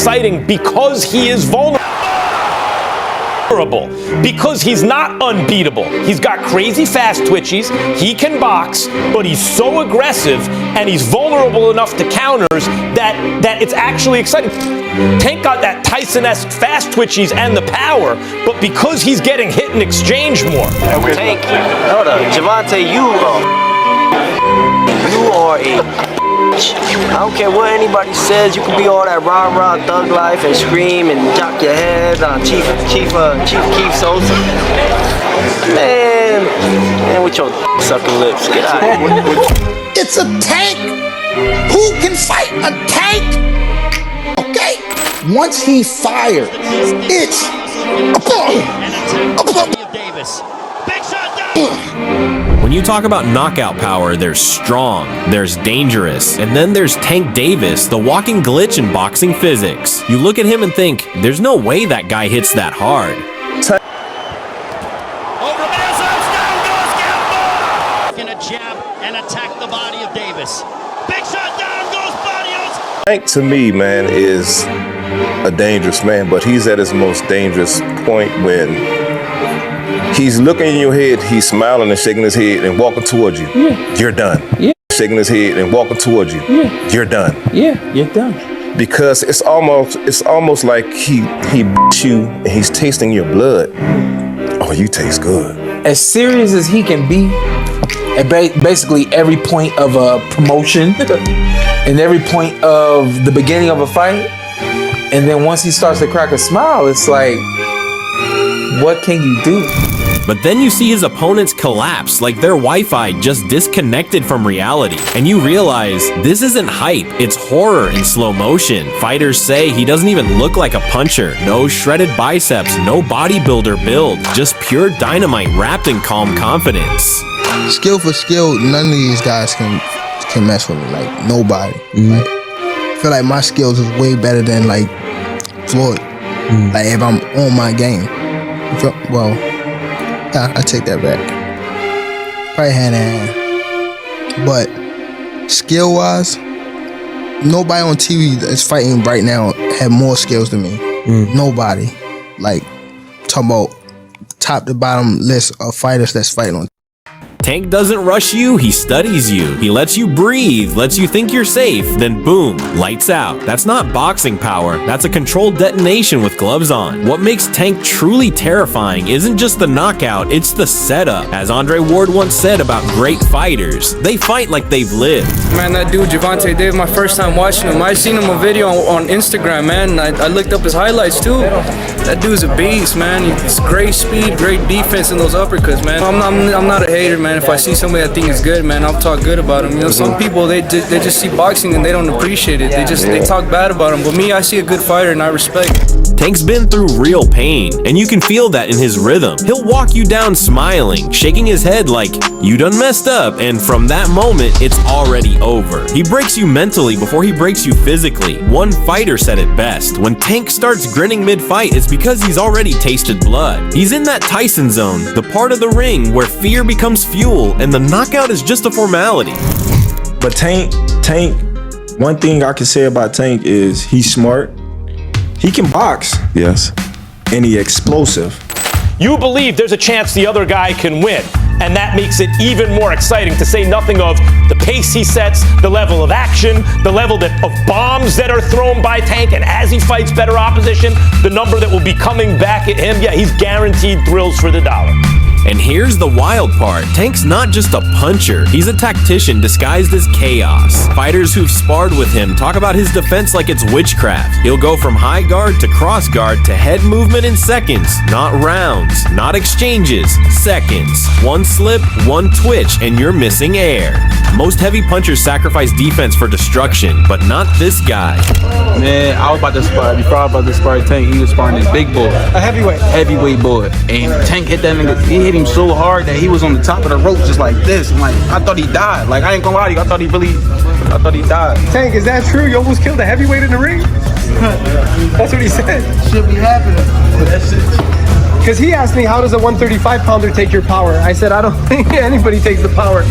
exciting because he is vulnerable. Because he's not unbeatable. He's got crazy fast twitchies, he can box, but he's so aggressive and he's vulnerable enough to counters that it's actually exciting. Tank got that Tyson-esque fast twitchies and the power, but because he's getting hit in exchange more. Tank, hold up, Gervonta, you are a I don't care what anybody says. You can be all that rah-rah thug life and scream and jock your head on Chief Keef Sosa. Man, with your sucking lips. Get out of here. It's a Tank. Who can fight a Tank? Okay? Once he fires, it's Davis. Big shot down. When you talk about knockout power, there's strong, there's dangerous, and then there's Tank Davis, the walking glitch in boxing physics. You look at him and think, there's no way that guy hits that hard. Over Mazzo's down goes Gervonta. Gonna jab and attack the body of Davis. Big shot down goes Barrios. Tank to me, man, is a dangerous man, but he's at his most dangerous point when he's looking in your head, he's smiling and shaking his head and walking towards you. Yeah. You're done. Yeah. Shaking his head and walking towards you. Yeah. You're done. Yeah, you're done. Because it's almost like he beats you and he's tasting your blood. Oh, you taste good. As serious as he can be at basically every point of a promotion and every point of the beginning of a fight, and then once he starts to crack a smile, it's like, what can you do? But then you see his opponents collapse like their Wi-Fi just disconnected from reality. And you realize this isn't hype, it's horror in slow motion. Fighters say he doesn't even look like a puncher. No shredded biceps, no bodybuilder build. Just pure dynamite wrapped in calm confidence. Skill for skill, none of these guys can mess with me. Like, nobody. Like, I feel like my skills is way better than, like, Floyd. Like, if I'm on my game. Well, I take that back. Probably hand in hand. But skill-wise, nobody on TV that's fighting right now have more skills than me. Nobody. Like, talking about top to bottom list of fighters that's fighting on. Tank doesn't rush you, he studies you. He lets you breathe, lets you think you're safe, then boom, lights out. That's not boxing power, that's a controlled detonation with gloves on. What makes Tank truly terrifying isn't just the knockout, it's the setup. As Andre Ward once said about great fighters, they fight like they've lived. Man, that dude Gervonta Davis, my first time watching him. I seen him a video on Instagram, man. I looked up his highlights too. That dude's a beast, man. He's great speed, great defense in those uppercuts, man. I'm not a hater, man. If I see somebody I think is good, man, I'll talk good about him. You know, some people they just see boxing and they don't appreciate it. They talk bad about him. But me, I see a good fighter and I respect it. Tank's been through real pain, and you can feel that in his rhythm. He'll walk you down smiling, shaking his head like, you done messed up, and from that moment, it's already over. He breaks you mentally before he breaks you physically. One fighter said it best, when Tank starts grinning mid-fight, it's because he's already tasted blood. He's in that Tyson zone, the part of the ring where fear becomes fuel, and the knockout is just a formality. But Tank, one thing I can say about Tank is he's smart. He can box. Yes. And he's explosive. You believe there's a chance the other guy can win, and that makes it even more exciting, to say nothing of the pace he sets, the level of action, the level of bombs that are thrown by Tank, and as he fights better opposition, the number that will be coming back at him. Yeah, he's guaranteed thrills for the dollar. And here's the wild part. Tank's not just a puncher, he's a tactician disguised as chaos. Fighters who've sparred with him talk about his defense like it's witchcraft. He'll go from high guard to cross guard to head movement in seconds. Not rounds, not exchanges, seconds. One slip, one twitch, and you're missing air. Most heavy punchers sacrifice defense for destruction, but not this guy. Man, I was about to spar. Before I was about to spar Tank, he was sparring this big boy. A heavyweight? Heavyweight boy. And Tank hit that nigga, he hit him so hard that he was on the top of the rope just like this. I'm like, I thought he died. Like, I ain't gonna lie to you, I thought he died. Tank, is that true? You almost killed a heavyweight in the ring? That's what he said. Should be happening. Because he asked me, how does a 135-pounder take your power? I said, I don't think anybody takes the power.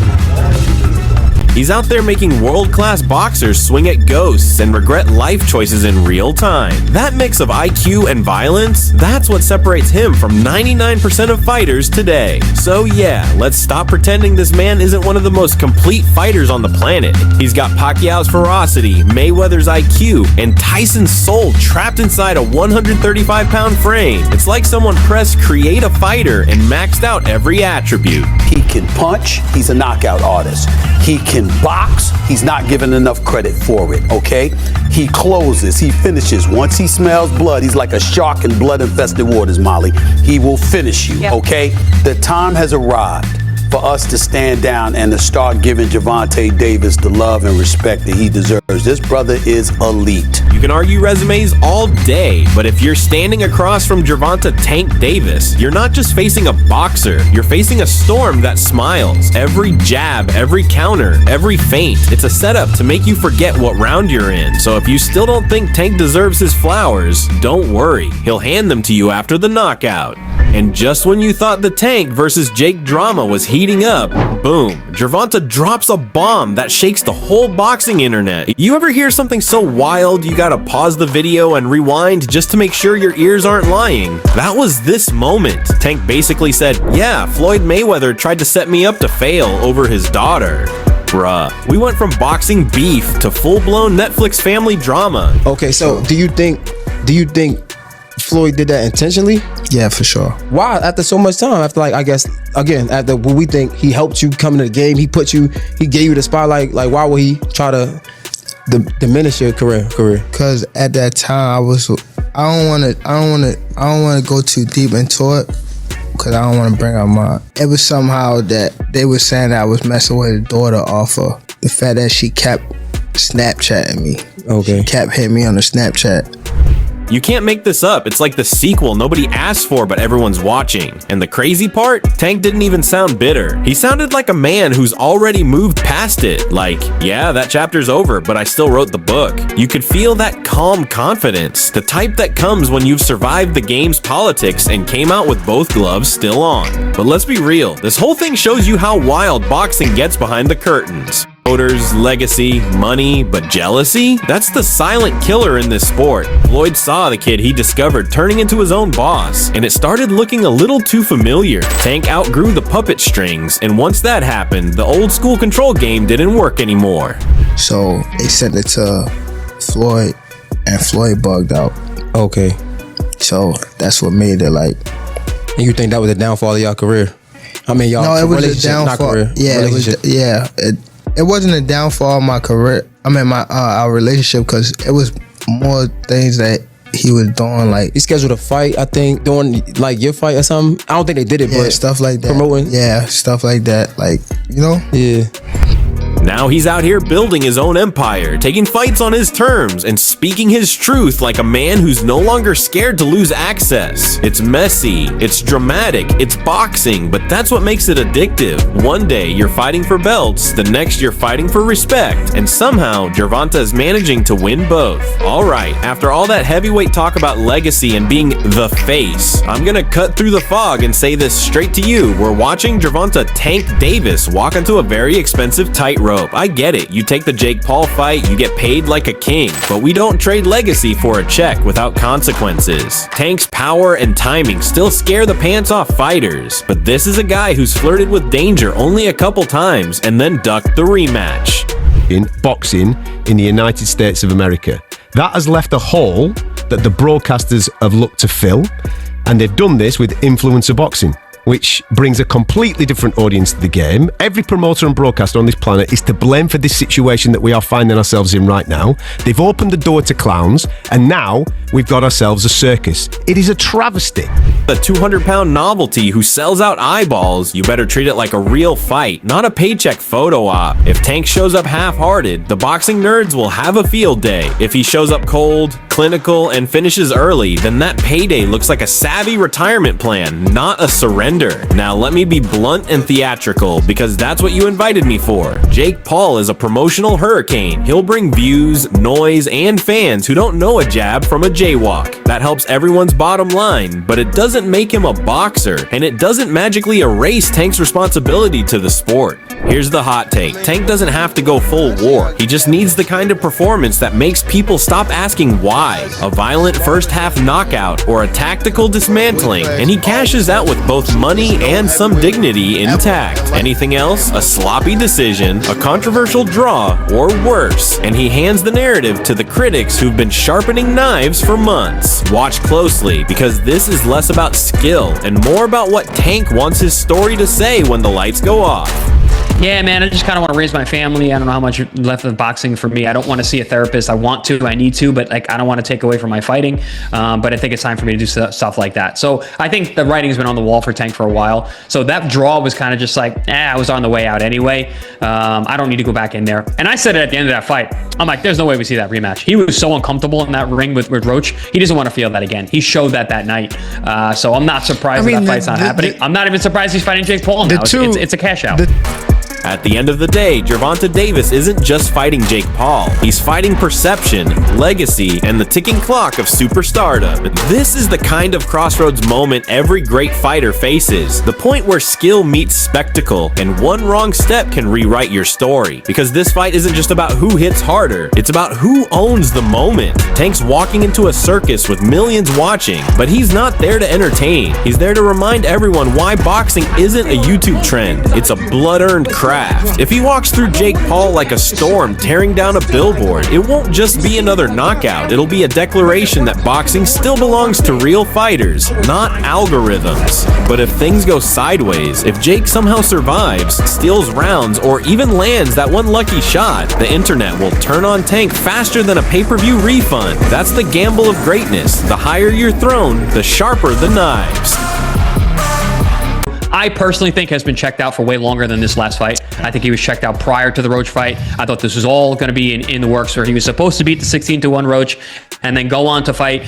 He's out there making world-class boxers swing at ghosts and regret life choices in real time. That mix of IQ and violence, that's what separates him from 99% of fighters today. So yeah, let's stop pretending this man isn't one of the most complete fighters on the planet. He's got Pacquiao's ferocity, Mayweather's IQ, and Tyson's soul trapped inside a 135-pound frame. It's like someone pressed create a fighter and maxed out every attribute. He can punch, he's a knockout artist. He can box, he's not given enough credit for it, okay? He closes, he finishes. Once he smells blood, he's like a shark in blood-infested waters, Molly. He will finish you, okay? The time has arrived for us to stand down and to start giving Gervonta Davis the love and respect that he deserves. This brother is elite. You can argue resumes all day, but if you're standing across from Gervonta Tank Davis, you're not just facing a boxer, you're facing a storm that smiles. Every jab, every counter, every feint, it's a setup to make you forget what round you're in. So if you still don't think Tank deserves his flowers, don't worry, he'll hand them to you after the knockout. And just when you thought the Tank versus Jake drama was heating up, boom, Gervonta drops a bomb that shakes the whole boxing internet. You ever hear something so wild you gotta pause the video and rewind just to make sure your ears aren't lying? That was this moment. Tank basically said, yeah, Floyd Mayweather tried to set me up to fail over his daughter. Bruh, we went from boxing beef to full-blown Netflix family drama. Okay, so do you think Floyd did that intentionally? Yeah, for sure. Why? After so much time, after like, I guess, again, after what we think he helped you come into the game, he gave you the spotlight. Like, why would he try to diminish your career? Because at that time, I don't want to go too deep into it. Because I don't want to bring up mine. It was somehow that they were saying that I was messing with his daughter off of the fact that she kept Snapchatting me. Okay. She kept hitting me on the Snapchat. You can't make this up. It's like the sequel nobody asked for, but everyone's watching. And the crazy part? Tank didn't even sound bitter. He sounded like a man who's already moved past it. Like, yeah, that chapter's over, but I still wrote the book. You could feel that calm confidence, the type that comes when you've survived the game's politics and came out with both gloves still on. But let's be real, this whole thing shows you how wild boxing gets behind the curtains. Voters, legacy, money, but jealousy? That's the silent killer in this sport. Floyd saw the kid he discovered turning into his own boss, and it started looking a little too familiar. Tank outgrew the puppet strings, and once that happened, the old school control game didn't work anymore. So they sent it to Floyd, and Floyd bugged out. Okay. So that's what made it like. And you think that was the downfall of y'all career? I mean, y'all. No, it was a downfall. Yeah, it wasn't a downfall of my career. I mean, our relationship, because it was more things that he was doing. Like, he scheduled a fight, I think, doing like your fight or something. I don't think they did it, but stuff like that. Promoting, stuff like that. Like, you know, Now he's out here building his own empire, taking fights on his terms, and speaking his truth like a man who's no longer scared to lose access. It's messy, it's dramatic, it's boxing, but that's what makes it addictive. One day you're fighting for belts, the next you're fighting for respect, and somehow Gervonta is managing to win both. Alright, after all that heavyweight talk about legacy and being the face, I'm gonna cut through the fog and say this straight to you. We're watching Gervonta Tank Davis walk into a very expensive tightrope. I get it, you take the Jake Paul fight, you get paid like a king, but we don't trade legacy for a check without consequences. Tank's power and timing still scare the pants off fighters, but this is a guy who's flirted with danger only a couple times and then ducked the rematch. In boxing in the United States of America. That has left a hole that the broadcasters have looked to fill, and they've done this with influencer boxing, which brings a completely different audience to the game. Every promoter and broadcaster on this planet is to blame for this situation that we are finding ourselves in right now. They've opened the door to clowns, and now we've got ourselves a circus. It is a travesty. A 200-pound novelty who sells out eyeballs, you better treat it like a real fight, not a paycheck photo op. If Tank shows up half-hearted, the boxing nerds will have a field day. If he shows up cold, clinical, and finishes early, then that payday looks like a savvy retirement plan, not a surrender. Now let me be blunt and theatrical, because that's what you invited me for. Jake Paul is a promotional hurricane. He'll bring views, noise, and fans who don't know a jab from a jaywalk. That helps everyone's bottom line, but it doesn't make him a boxer, and it doesn't magically erase Tank's responsibility to the sport. Here's the hot take. Tank doesn't have to go full war. He just needs the kind of performance that makes people stop asking why. A violent first half knockout or a tactical dismantling, and he cashes out with both money and some dignity intact. Anything else? A sloppy decision, a controversial draw, or worse. And he hands the narrative to the critics who've been sharpening knives for months. Watch closely, because this is less about skill and more about what Tank wants his story to say when the lights go off. Yeah, man, I just kind of want to raise my family. I don't know how much left of boxing for me. I don't want to see a therapist. I want to, I need to, but like I don't want to take away from my fighting. But I think it's time for me to do stuff like that. So I think the writing's been on the wall for Tank for a while. So that draw was kind of just like, I was on the way out anyway. I don't need to go back in there. And I said it at the end of that fight. I'm like, there's no way we see that rematch. He was so uncomfortable in that ring with Roach. He doesn't want to feel that again. He showed that night. So I'm not surprised that fight's not happening. I'm not even surprised he's fighting Jake Paul now. It's a cash out. At the end of the day, Gervonta Davis isn't just fighting Jake Paul. He's fighting perception, legacy, and the ticking clock of superstardom. This is the kind of crossroads moment every great fighter faces. The point where skill meets spectacle, and one wrong step can rewrite your story. Because this fight isn't just about who hits harder, it's about who owns the moment. Tank's walking into a circus with millions watching, but he's not there to entertain. He's there to remind everyone why boxing isn't a YouTube trend. It's a blood-earned craft. If he walks through Jake Paul like a storm tearing down a billboard, it won't just be another knockout. It'll be a declaration that boxing still belongs to real fighters, not algorithms. But if things go sideways, if Jake somehow survives, steals rounds, or even lands that one lucky shot, the internet will turn on Tank faster than a pay-per-view refund. That's the gamble of greatness. The higher you're thrown, the sharper the knives. I personally think has been checked out for way longer than this last fight. I think he was checked out prior to the Roach fight. I thought this was all going to be in the works, where he was supposed to beat the 16-1 Roach and then go on to fight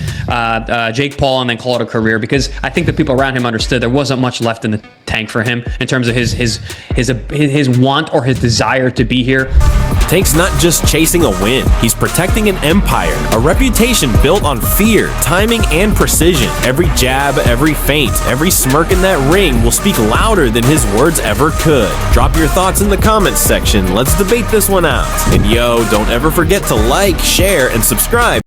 Jake Paul and then call it a career, because I think the people around him understood there wasn't much left in the tank for him in terms of his want or his desire to be here. Tank's not just chasing a win, he's protecting an empire, a reputation built on fear, timing, and precision. Every jab, every feint, every smirk in that ring will speak louder than his words ever could. Drop your thoughts in the comments section, let's debate this one out. And yo, don't ever forget to like, share, and subscribe.